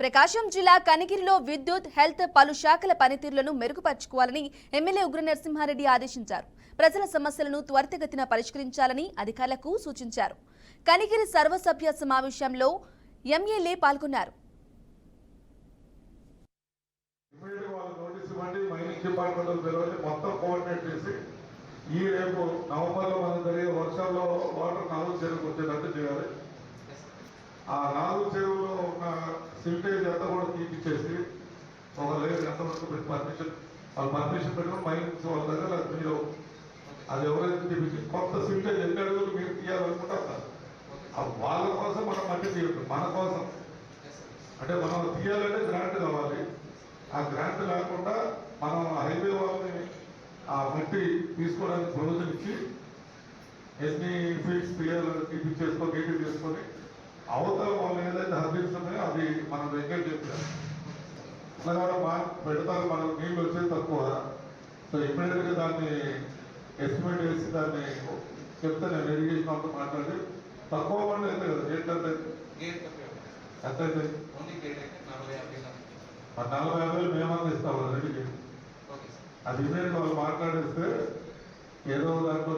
ప్రకాశం జిల్లా కనిగిరిలో విద్యుత్, హెల్త్ పలు శాఖల పనితీరులను మెరుగుపర్చుకోవాలని ఎమ్మెల్యే ఉగ్ర నరసింహారెడ్డి ఆదేశించారు. ప్రజల సమస్యలను త్వరితగతిన పరిష్కరించాలని అధికారులకు సూచించారు. కనిగిరి సర్వసభ్య సమావేశంలో ఎమ్మెల్యే పాల్గొన్నారు. ఈ రేపు నవంబర్లో మనం జరిగే వర్షాల్లో వాటర్ నాలుగు చెరువుకు వచ్చేటట్టు చేయాలి. ఆ నాలుగు చెరువులో ఉన్న సిల్టేజ్ అంతా కూడా తీపిచ్చేసి ఒక లేదు ఎంతవరకు పర్మిషన్ పెట్టుకుని మైన్స్ వాళ్ళ దగ్గర మీరు అది ఎవరైతే తీపించి కొత్త సిల్టేజ్ ఎన్ని అడుగులు మీరు తీయాలనుకుంటారు వాళ్ళ కోసం మనం మట్టి తీయద్దు, మన కోసం. అంటే మనం తీయాలంటే గ్రాంట్ కావాలి. ఆ గ్రాంట్ లేకుండా మనం హైవే వాళ్ళని ఆ మట్టి తీసుకోవడానికి ప్రొవిజన్ ఇచ్చి ఎన్ని ఫీట్స్ తీయాలని తీపిచ్చేసుకొని గేట్లు చేసుకొని అవతల వాళ్ళు ఏదైతే హర్బిట్స్ ఉన్నాయో అవి మనం వెంకట్ చెప్పారు. అలా కూడా పెడతారు, మనకు నీళ్ళు వచ్చేది తక్కువ. సో ఇమ్మీడియట్గా దాన్ని ఎస్టిమేట్ వేసి దాన్ని చెప్తే నేను ఇరిగేషన్ వాళ్ళతో మాట్లాడి తక్కువ మంది అయితే కదా ఏంటంటే ఎంత అయితే 40-50 మేమన్నా ఇస్తాం రెడీ. అది ఇమీడియట్ వాళ్ళు మాట్లాడేస్తే ఏదో దాంట్లో